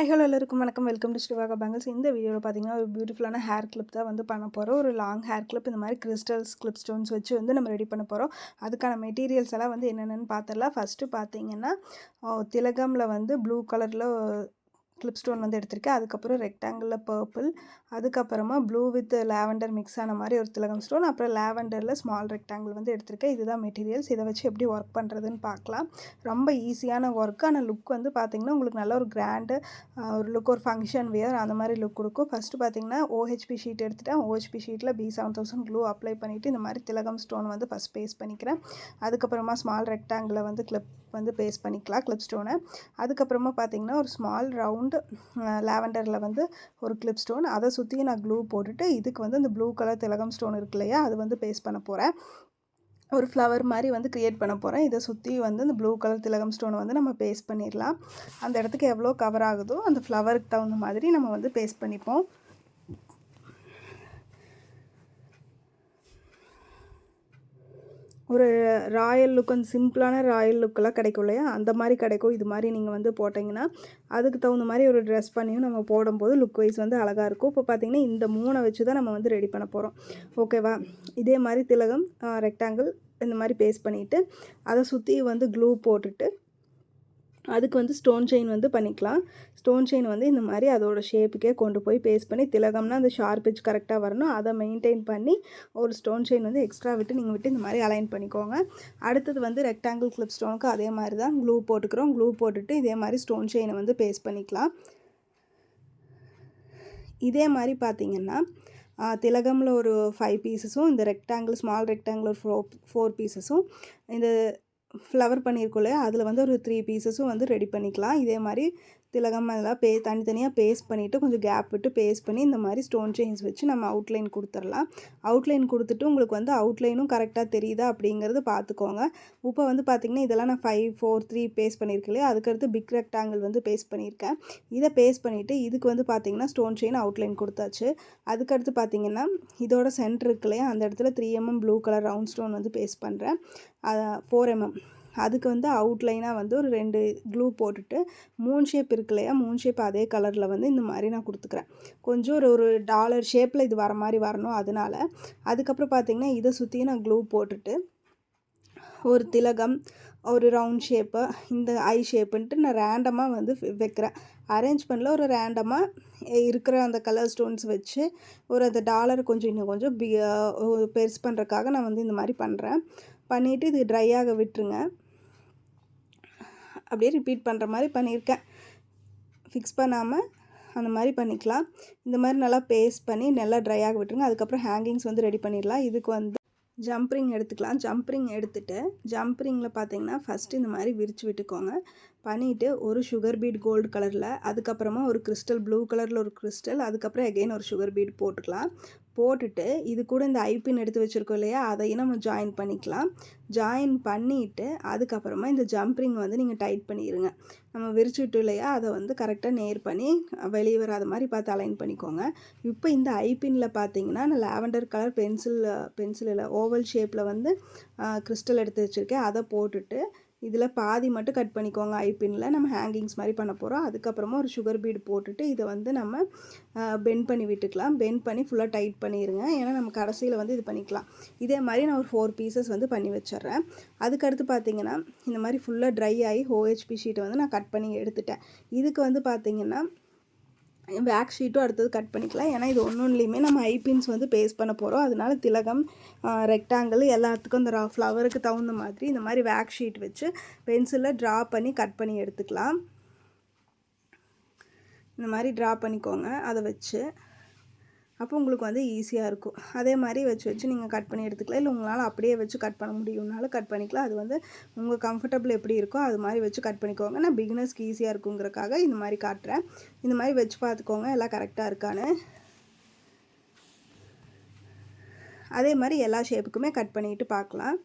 Hi hello எல்லாருக்கும் வணக்கம். Welcome to Srivaga bangles. இந்த வீடியோவில் பார்த்தீங்கன்னா ஒரு பியூட்டிஃபுல்லான ஹேர் கிளிப் தான் வந்து பண்ண போகிறோம். ஒரு லாங் ஹேர் கிளிப் இந்த மாதிரி கிறிஸ்டல்ஸ் கிளிப் ஸ்டோன்ஸ் வச்சு வந்து நம்ம ரெடி பண்ண போகிறோம். அதுக்கான மெட்டீரியல்ஸ் எல்லாம் வந்து என்னென்னு பார்த்துடலாம். ஃபஸ்ட்டு பார்த்தீங்கன்னா திலகமில் வந்து ப்ளூ கலரில் கிளிப் ஸ்டோன் வந்து எடுத்திருக்கேன். அதுக்கப்புறம் ரெக்டாங்கிளில் பர்பிள், அதுக்கப்புறமா ப்ளூ வித் லாவெண்டர் மிக்ஸ் ஆன மாதிரி ஒரு திலகம் ஸ்டோன், அப்புறம் லாவெண்டரில் ஸ்மால் ரெக்டாங்கிள் வந்து எடுத்திருக்கேன். இதுதான் மெட்டீரியல்ஸ். இதை வச்சு எப்படி ஒர்க் பண்ணுறதுன்னு பார்க்கலாம். ரொம்ப ஈஸியான ஒர்க்கு. ஆனால் லுக் வந்து பார்த்திங்கன்னா உங்களுக்கு நல்ல ஒரு கிராண்டு ஒரு லுக், ஒரு ஃபங்க்ஷன் வியர் அந்த மாதிரி லுக் கொடுக்கும். ஃபஸ்ட்டு பார்த்திங்கன்னா OHP ஷீட் எடுத்துகிட்டேன். OHP ஷீட்டில் B7000 க்ளூ அப்ளை பண்ணிவிட்டு இந்த மாதிரி திலகம் ஸ்டோன் வந்து ஃபஸ்ட் பேஸ்ட் பண்ணிக்கிறேன். அதுக்கப்புறமா ஸ்மால் ரெக்டாங்கிளில் வந்து கிளிப் வந்து பேஸ்ட் பண்ணிக்கலாம், கிளிப் ஸ்டோனை. அதுக்கப்புறமா பார்த்திங்கன்னா ஒரு ஸ்மால் ரவுண்டு லாவெண்டரில் வந்து ஒரு கிளிப் ஸ்டோன், அதை சுற்றி நான் க்ளூ போட்டுட்டு இதுக்கு வந்து இந்த ப்ளூ கலர் திலகம் ஸ்டோன் இருக்கு இல்லையா, அது வந்து பேஸ்ட் பண்ண போகிறேன். ஒரு ஃப்ளவர் மாதிரி வந்து க்ரியேட் பண்ண போகிறேன். இதை சுற்றி வந்து இந்த ப்ளூ கலர் திலகம் ஸ்டோனை வந்து நம்ம பேஸ்ட் பண்ணிடலாம். அந்த இடத்துக்கு எவ்வளோ கவர் ஆகுதோ அந்த ஃப்ளவருக்கு தகுந்த மாதிரி நம்ம வந்து பேஸ்ட் பண்ணிப்போம். ஒரு ராயல் லுக், அந்த சிம்பிளான ராயல் லுக்கெல்லாம் கிடைக்கும் இல்லையா, அந்த மாதிரி கிடைக்கும். இது மாதிரி நீங்கள் வந்து போட்டிங்கன்னா அதுக்கு தகுந்த மாதிரி ஒரு ட்ரெஸ் பண்ணியும் நம்ம போடும்போது லுக் வைஸ் வந்து அழகாக இருக்கும். இப்போ பார்த்திங்கன்னா இந்த 3 வச்சு தான் நம்ம வந்து ரெடி பண்ண போகிறோம். ஓகேவா? இதே மாதிரி திலகம் ரெக்டாங்கிள் இந்த மாதிரி பேஸ்ட் பண்ணிவிட்டு அதை சுற்றி வந்து க்ளூ போட்டுட்டு அதுக்கு வந்து ஸ்டோன் செயின் வந்து பண்ணிக்கலாம். ஸ்டோன் செயின் வந்து இந்த மாதிரி அதோட ஷேப்புக்கே கொண்டு போய் பேஸ்ட் பண்ணி, திலகம்னா அந்த ஷார்ப் எட்ஜ் கரெக்டாக வரணும், அதை மெயின்டைன் பண்ணி ஒரு ஸ்டோன் செயின் வந்து எக்ஸ்ட்ரா விட்டு நீங்கள் விட்டு இந்த மாதிரி அலைன் பண்ணிக்கோங்க. அடுத்தது வந்து ரெக்டாங்கிள் கிளிப் ஸ்டோனுக்கு அதே மாதிரி தான் க்ளூ போட்டுக்கிறோம். க்ளூ போட்டுட்டு இதே மாதிரி ஸ்டோன் செயினை வந்து பேஸ்ட் பண்ணிக்கலாம். இதே மாதிரி பார்த்திங்கன்னா திலகமில் ஒரு 5 பீசஸும், இந்த ரெக்டாங்கிள் ஸ்மால் ரெக்டாங்கிள் ஒரு 4 பீசஸும், இந்த ஃப்ளவர் பண்ணியிருக்கோம் இல்லையா, அதில் வந்து ஒரு 3 பீசஸும் வந்து ரெடி பண்ணிக்கலாம். இதே மாதிரி திலகம் அதெல்லாம் தனித்தனியாக பேஸ்ட் பண்ணிவிட்டு கொஞ்சம் கேப் விட்டு பேஸ்ட் பண்ணி இந்த மாதிரி ஸ்டோன் செயின்ஸ் வச்சு நம்ம அவுட்லைன் கொடுத்துடலாம். அவுட்லைன் கொடுத்துட்டு உங்களுக்கு வந்து அவுட்லைனும் கரெக்டாக தெரியுதா அப்படிங்கிறது பார்த்துக்கோங்க. இப்போ வந்து பார்த்திங்கன்னா இதெல்லாம் நான் 5, 4, 3 பேஸ்ட் பண்ணியிருக்கேன் இல்லையா, அதுக்கடுத்து பிக் ரெக்டாங்கிள் வந்து பேஸ்ட் பண்ணியிருக்கேன். இதை பேஸ்ட் பண்ணிவிட்டு இதுக்கு வந்து பார்த்திங்கன்னா ஸ்டோன் செயின் அவுட்லைன் கொடுத்தாச்சு. அதுக்கடுத்து பார்த்திங்கன்னா இதோட சென்டர் இருக்கு இல்லையா, அந்த இடத்துல 3 mm blue colour round stone வந்து பேஸ்ட் பண்ணுறேன். 4 mm அதுக்கு வந்து அவுட்லைனாக வந்து ஒரு 2 க்ளூ போட்டுட்டு மூன் ஷேப் இருக்கு இல்லையா, மூன் ஷேப் அதே கலரில் வந்து இந்த மாதிரி நான் கொடுத்துக்கிறேன். கொஞ்சம் ஒரு டாலர் ஷேப்பில் இது வர மாதிரி வரணும் அதனால். அதுக்கப்புறம் பார்த்திங்கன்னா இதை சுற்றி நான் க்ளூ போட்டுட்டு ஒரு திலகம், ஒரு ரவுண்ட் ஷேப்பு, இந்த ஐ ஷேப்புன்ட்டு நான் ரேண்டமாக வந்து வைக்கிறேன். அரேஞ்ச் பண்ணல, ஒரு ரேண்டமாக இருக்கிற அந்த கலர் ஸ்டோன்ஸ் வச்சு ஒரு அந்த டாலர் கொஞ்சம் இன்னும் கொஞ்சம் பெருசு பண்ணுறதுக்காக நான் வந்து இந்த மாதிரி பண்ணுறேன். பண்ணிவிட்டு இது ட்ரை ஆக விட்டுருங்க. அப்படியே ரிப்பீட் பண்ணுற மாதிரி பண்ணியிருக்கேன். ஃபிக்ஸ் பண்ணாமல் அந்த மாதிரி பண்ணிக்கலாம். இந்த மாதிரி நல்லா பேஸ்ட் பண்ணி நல்லா ட்ரை ஆக விட்டுருங்க. அதுக்கப்புறம் ஹேங்கிங்ஸ் வந்து ரெடி பண்ணிடலாம். இதுக்கு வந்து ஜம்ப்ரிங் எடுத்துக்கலாம். ஜம்ப்ரிங் எடுத்துகிட்டு ஜம்ப்ரிங்கில் பார்த்திங்கன்னா ஃபஸ்ட்டு இந்த மாதிரி விரித்து விட்டுக்கோங்க. பண்ணிவிட்டு ஒரு சுகர் பீட் கோல்டு கலரில், அதுக்கப்புறமா ஒரு கிறிஸ்டல் ப்ளூ கலரில் ஒரு கிறிஸ்டல், அதுக்கப்புறம் எகெயின் ஒரு சுகர் பீட் போட்டுக்கலாம். போட்டுட்டு இது கூட இந்த ஐபின் எடுத்து வச்சுருக்கோம் இல்லையா, அதையும் நம்ம ஜாயின் பண்ணிக்கலாம். ஜாயின் பண்ணிவிட்டு அதுக்கப்புறமா இந்த ஜம்ப்ரிங் வந்து நீங்கள் டைட் பண்ணிடுங்க. நம்ம விரிச்சுட்டு இல்லையா, அதை வந்து கரெக்டாக நேர் பண்ணி வெளியே வராத மாதிரி பார்த்து அலைன் பண்ணிக்கோங்க. இப்போ இந்த ஐபினில் பார்த்தீங்கன்னா நான் லாவெண்டர் கலர் பென்சிலில் ஓவல் ஷேப்பில் வந்து கிறிஸ்டல் எடுத்து வச்சுருக்கேன். அதை போட்டுட்டு இதில் பாதி மட்டும் கட் பண்ணிக்கோங்க. ஐபினில் நம்ம ஹேங்கிங்ஸ் மாதிரி பண்ண போகிறோம். அதுக்கப்புறமா ஒரு சுகர் பீடு போட்டுட்டு இதை வந்து நம்ம பெண்ட் பண்ணி விட்டுக்கலாம். பெண்ட் பண்ணி ஃபுல்லாக டைட் பண்ணிடுங்க. ஏன்னா நம்ம கடைசியில் வந்து இது பண்ணிக்கலாம். இதே மாதிரி நான் ஒரு 4 பீசஸ் வந்து பண்ணி வச்சிட்றேன். அதுக்கடுத்து பார்த்திங்கன்னா இந்த மாதிரி ஃபுல்லாக ட்ரை ஆகி OHP ஷீட்டை வந்து நான் கட் பண்ணி எடுத்துட்டேன். இதுக்கு வந்து பார்த்திங்கன்னா பேக் ஷீட்டும் அடுத்தது கட் பண்ணிக்கலாம். ஏன்னா இது ஒன்றுலையுமே நம்ம ஐபின்ஸ் வந்து பேஸ்ட் பண்ண போகிறோம். அதனால திலகம், ரெக்டாங்கிள் எல்லாத்துக்கும் இந்த ஃப்ளவருக்கு தகுந்த மாதிரி இந்த மாதிரி பேக் ஷீட் வச்சு பென்சிலில் ட்ரா பண்ணி கட் பண்ணி எடுத்துக்கலாம். இந்த மாதிரி ட்ரா பண்ணிக்கோங்க. அதை வச்சு அப்போ உங்களுக்கு வந்து ஈஸியாக இருக்கும். அதே மாதிரி வச்சு நீங்கள் கட் பண்ணி எடுத்துக்கலாம். இல்லை உங்களால் அப்படியே வச்சு கட் பண்ண முடியும்னாலும் கட் பண்ணிக்கலாம். அது வந்து உங்கள் கம்ஃபர்டபுள் எப்படி இருக்கோ அது மாதிரி வச்சு கட் பண்ணிக்கோங்க. நான் பிகினர்ஸ்க்கு ஈஸியாக இருக்குங்கிறக்காக இந்த மாதிரி காட்டுறேன். இந்த மாதிரி வச்சு பார்த்துக்கோங்க எல்லாம் கரெக்டாக இருக்கான்னு. அதே மாதிரி எல்லா ஷேப்புக்குமே கட் பண்ணிவிட்டு பார்க்கலாம்.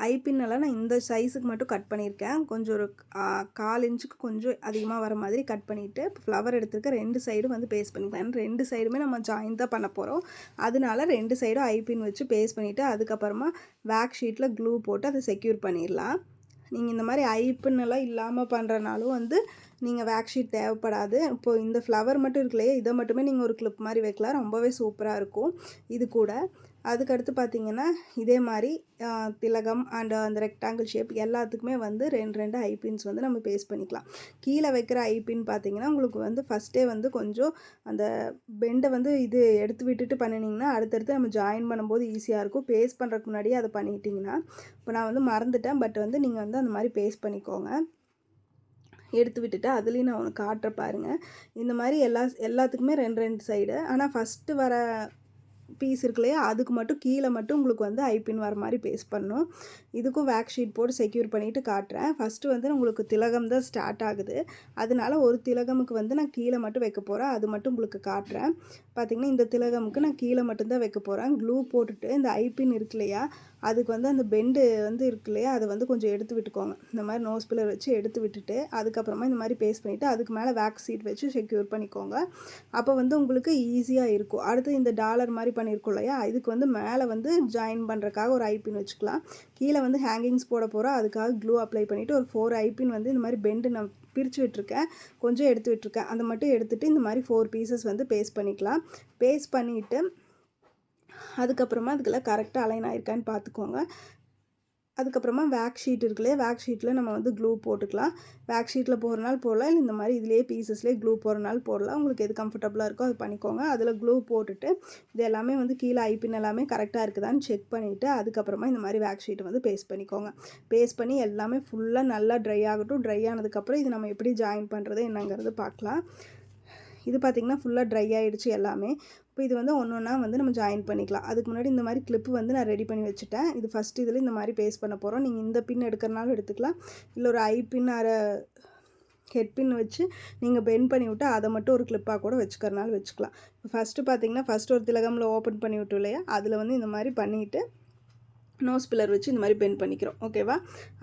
ஐபின்னெல்லாம் நான் இந்த சைஸுக்கு மட்டும் கட் பண்ணியிருக்கேன். கொஞ்சம் ஒரு 1/4 இன்ச்சுக்கு கொஞ்சம் அதிகமாக வர மாதிரி கட் பண்ணிவிட்டு இப்போ ஃப்ளவர் எடுத்துருக்க 2 சைடும் வந்து பேஸ்ட் பண்ணிக்கலாம். 2 சைடுமே நம்ம ஜாயின் தான் பண்ண போகிறோம். அதனால 2 சைடும் ஐபின் வச்சு பேஸ்ட் பண்ணிவிட்டு அதுக்கப்புறமா பேக் ஷீட்டில் க்ளூ போட்டு அதை செக்யூர் பண்ணிடலாம். நீங்கள் இந்த மாதிரி ஐபின்னெல்லாம் இல்லாமல் பண்ணுறனாலும் வந்து நீங்கள் வேக்ஸ் ஷீட் தேவைப்படாது. இப்போது இந்த ஃப்ளவர் மட்டும் இருக்குல்லையே, இதை மட்டுமே நீங்கள் ஒரு கிளிப் மாதிரி வைக்கலாம். ரொம்பவே சூப்பராக இருக்கும் இது கூட. அதுக்கடுத்து பார்த்திங்கன்னா இதே மாதிரி திலகம் அண்ட் அந்த ரெக்டாங்கிள் ஷேப் எல்லாத்துக்குமே வந்து 2 ஐபின்ஸ் வந்து நம்ம பேஸ்ட் பண்ணிக்கலாம். கீழே வைக்கிற ஐபின் பார்த்திங்கன்னா உங்களுக்கு வந்து ஃபஸ்ட்டே வந்து கொஞ்சம் அந்த பெண்டை வந்து இது எடுத்து விட்டுட்டு பண்ணினீங்கன்னா அடுத்தடுத்து நம்ம ஜாயின் பண்ணும்போது ஈஸியாக இருக்கும். பேஸ்ட் பண்ணுறதுக்கு முன்னாடியே அதை பண்ணிட்டிங்கன்னா, இப்போ நான் வந்து மறந்துட்டேன், பட் வந்து நீங்கள் வந்து அந்த மாதிரி பேஸ்ட் பண்ணிக்கோங்க. எடுத்து விட்டுட்டு அதுலேயும் நான் ஒன்று காட்டுற பாருங்கள். இந்த மாதிரி எல்லாத்துக்குமே 2 சைடு. ஆனால் ஃபஸ்ட்டு வர பீஸ் இருக்குல்லையா, அதுக்கு மட்டும் கீழே மட்டும் உங்களுக்கு வந்து ஐபின் வர மாதிரி பேஸ்ட் பண்ணணும். இதுக்கும் வேக்ஸ் ஷீட் போட்டு செக்யூர் பண்ணிவிட்டு காட்டுறேன். ஃபஸ்ட்டு வந்து உங்களுக்கு திலகம் தான் ஸ்டார்ட் ஆகுது, அதனால ஒரு திலகமுக்கு வந்து நான் கீழே மட்டும் வைக்க போகிறேன். அது மட்டும் உங்களுக்கு காட்டுறேன். பார்த்திங்கன்னா இந்த திலகமுக்கு நான் கீழே மட்டும்தான் வைக்க போகிறேன். க்ளூ போட்டுட்டு இந்த ஐபின் இருக்கு இல்லையா, அதுக்கு வந்து அந்த பெண்டு வந்து இருக்கு இல்லையா, அதை வந்து கொஞ்சம் எடுத்து விட்டுக்கோங்க. இந்த மாதிரி நோஸ் பில்லர் வச்சு எடுத்து விட்டுட்டு அதுக்கப்புறமா இந்த மாதிரி பேஸ்ட் பண்ணிவிட்டு அதுக்கு மேலே வேக்ஸ் ஷீட் வச்சு செக்யூர் பண்ணிக்கோங்க. அப்போ வந்து உங்களுக்கு ஈஸியாக இருக்கும். அடுத்து இந்த டாலர் மாதிரி பண்ணியிருக்கோம் இல்லையா, இதுக்கு வந்து மேலே வந்து ஜாயின் பண்ணுறதுக்காக ஒரு ஐபின் வச்சுக்கலாம். கீழே வந்து ஹேங்கிங்ஸ் போட போகிறோம். அதுக்காக க்ளூ அப்ளை பண்ணிவிட்டு ஒரு 4 ஐபின் வந்து இந்த மாதிரி பெண்டு நான் பிரித்து விட்டுருக்கேன், கொஞ்சம் எடுத்து விட்டுருக்கேன். அதை மட்டும் எடுத்துகிட்டு இந்த மாதிரி 4 பீசஸ் வந்து பேஸ்ட் பண்ணிக்கலாம். பேஸ்ட் பண்ணிவிட்டு அதுக்கப்புறமா அதுக்கெல்லாம் கரெக்டாக அலைன் ஆயிருக்கான்னு பார்த்துக்கோங்க. அதுக்கப்புறமா வேக்ஸ் ஷீட் இருக்குல்லையே, வேக்ஸ் ஷீட்டில் நம்ம வந்து க்ளூ போட்டுக்கலாம். வேக்ஸ் ஷீட்டில் போடுறனால போடலாம், இல்லை இந்த மாதிரி இதுலேயே பீசஸ்லேயே க்ளூ போடுறனால போடலாம். உங்களுக்கு எது கம்ஃபர்டபுளாக இருக்கோ அது பண்ணிக்கோங்க. அதில் க்ளூ போட்டுட்டு இது எல்லாமே வந்து கீழே ஐபின் எல்லாமே கரெக்டாக இருக்குதான்னு செக் பண்ணிவிட்டு அதுக்கப்புறமா இந்த மாதிரி வேக்ஸ் ஷீட்டை வந்து பேஸ்ட் பண்ணிக்கோங்க. பேஸ்ட் பண்ணி எல்லாமே ஃபுல்லாக நல்லா ட்ரை ஆகட்டும். ட்ரை ஆனதுக்கப்புறம் இது நம்ம எப்படி ஜாயின் பண்ணுறது என்னங்கிறது பார்க்கலாம். இது பார்த்திங்கன்னா ஃபுல்லாக ட்ரை ஆகிடுச்சு எல்லாமே. இப்போ இது வந்து ஒன்றா வந்து நம்ம ஜாயின் பண்ணிக்கலாம். அதுக்கு முன்னாடி இந்த மாதிரி கிளிப்பு வந்து நான் ரெடி பண்ணி வச்சுட்டேன். இது ஃபஸ்ட்டு இதில் இந்த மாதிரி பேஸ்ட் பண்ண போகிறோம். நீங்கள் இந்த பின் எடுக்கிறனாலும் எடுத்துக்கலாம், இல்லை ஒரு ஐபின் ஹெட் பின் வச்சு நீங்கள் பெண்ட் பண்ணி விட்டு அதை மட்டும் ஒரு கிளிப்பாக கூட வச்சுக்கிறனாலும் வச்சுக்கலாம். இப்போ ஃபஸ்ட்டு பார்த்திங்கன்னா ஃபஸ்ட்டு ஒரு திலகமில் ஓப்பன் பண்ணி விட்டோம் இல்லையா, அதில் வந்து இந்த மாதிரி பண்ணிவிட்டு நோஸ் பில்லர் வச்சு இந்த மாதிரி பெண்ட் பண்ணிக்கிறோம். ஓகேவா?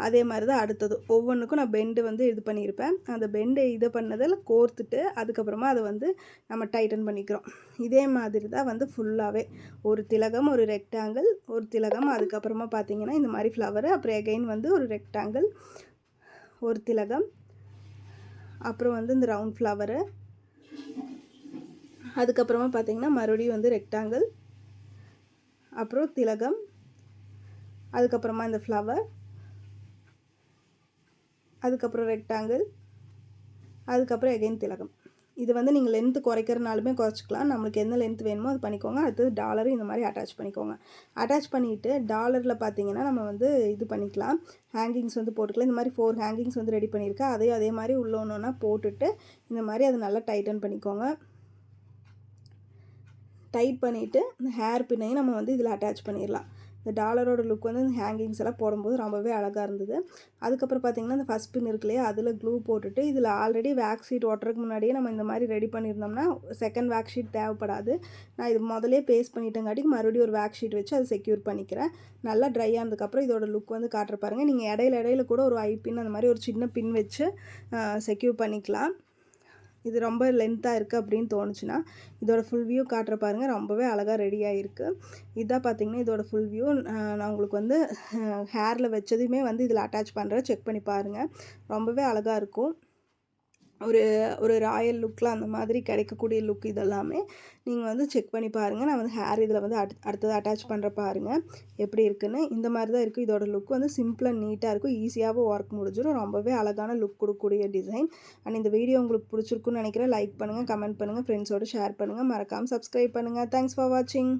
அதே மாதிரி தான் அடுத்தது ஒவ்வொன்றுக்கும் நான் பெண்டு வந்து இது பண்ணியிருப்பேன். அந்த பெண்டை இதை பண்ணதில் கோர்த்துட்டு அதுக்கப்புறமா அதை வந்து நம்ம டைட்டன் பண்ணிக்கிறோம். இதே மாதிரி தான் வந்து ஃபுல்லாகவே ஒரு திலகம், ஒரு ரெக்டாங்கிள், ஒரு திலகம், அதுக்கப்புறமா பார்த்திங்கன்னா இந்த மாதிரி ஃப்ளவரு, அப்புறம் எகைன் வந்து ஒரு ரெக்டாங்கிள், ஒரு திலகம், அப்புறம் வந்து இந்த ரவுண்ட் ஃப்ளவரு, அதுக்கப்புறமா பார்த்திங்கன்னா மறுபடியும் வந்து ரெக்டாங்கிள், அப்புறம் திலகம், அதுக்கப்புறமா இந்த ஃப்ளவர், அதுக்கப்புறம் ரெக்டாங்கிள், அதுக்கப்புறம் எகைன் திலகம். இது வந்து நீங்கள் லென்த்து குறைக்கிறனாலுமே குறைச்சிக்கலாம். நம்மளுக்கு எந்த லென்த் வேணுமோ அது பண்ணிக்கோங்க. அடுத்தது டாலரும் இந்த மாதிரி அட்டாச் பண்ணிக்கோங்க. அட்டாச் பண்ணிவிட்டு டாலரில் பார்த்திங்கன்னா நம்ம வந்து இது பண்ணிக்கலாம், ஹேங்கிங்ஸ் வந்து போட்டுக்கலாம். இந்த மாதிரி 4 ஹேங்கிங்ஸ் வந்து ரெடி பண்ணியிருக்கேன். அதே மாதிரி உள்ள ஒன்றா போட்டுட்டு இந்த மாதிரி அதை நல்லா டைட்டன் பண்ணிக்கோங்க. டைட் பண்ணிவிட்டு இந்த ஹேர் பின்னையும் நம்ம வந்து இதில் அட்டாச் பண்ணிடலாம். இந்த டாலரோட லுக் வந்து இந்த ஹேங்கிங்ஸ் எல்லாம் போடும்போது ரொம்பவே அழகாக இருந்தது. அதுக்கப்புறம் பார்த்திங்கன்னா இந்த ஃபஸ்ட் பின் இருக்கு இல்லையா, அதில் க்ளூ போட்டுட்டு இதில் ஆல்ரெடி வேக்ஸ் ஷீட் ஒட்டுறதுக்கு முன்னாடியே நம்ம இந்த மாதிரி ரெடி பண்ணியிருந்தோம்னா செகண்ட் வேக்ஸ் ஷீட் தேவைப்படாது. நான் இது முதலே பேஸ்ட் பண்ணிட்டங்காட்டிக்கு மறுபடியும் ஒரு வேக்ஸ் ஷீட் வச்சு அதை செக்யூர் பண்ணிக்கிறேன். நல்லா ட்ரை ஆனதுக்கப்புறம் இதோட லுக் வந்து காட்டுற பாருங்கள். நீங்கள் இடையில கூட ஒரு ஐபின் அந்த மாதிரி ஒரு சின்ன பின் வச்சு செக்யூர் பண்ணிக்கலாம். இது ரொம்ப லென்த்தாக இருக்குது அப்படின்னு தோணுச்சுன்னா இதோட ஃபுல் வியூ காட்டுற பாருங்கள். ரொம்பவே அழகாக ரெடியாக இருக்குது. இதான் பார்த்திங்கன்னா இதோட ஃபுல் வியூ. நான் உங்களுக்கு வந்து ஹேரில் வச்சதுமே வந்து இதில் அட்டாச் பண்ணுறேன், செக் பண்ணி பாருங்கள். ரொம்பவே அழகாக இருக்கும். ஒரு ராயல் லுக்கில் அந்த மாதிரி கிடைக்கக்கூடிய லுக் இதெல்லாமே நீங்கள் வந்து செக் பண்ணி பாருங்கள். நான் வந்து ஹேர் இதில் வந்து அடுத்தது அட்டாச் பண்ணுற பாருங்கள் எப்படி இருக்குன்னு. இந்த மாதிரி தான் இருக்குது. இதோட லுக் வந்து சிம்பிளாக நீட்டாக இருக்கும். ஈஸியாகவும் ஒர்க் முடிஞ்சிடும். ரொம்பவே அழகான லுக் கொடுக்கக்கூடிய டிசைன். அண்ட் இந்த வீடியோ உங்களுக்கு பிடிச்சிருக்குன்னு நினைக்கிறேன். லைக் பண்ணுங்கள், கமெண்ட் பண்ணுங்கள், ஃப்ரெண்ட்ஸோடு ஷேர் பண்ணுங்கள், மறக்காமல் சப்ஸ்கிரைப் பண்ணுங்கள். தேங்க்ஸ் ஃபார் வாட்சிங்.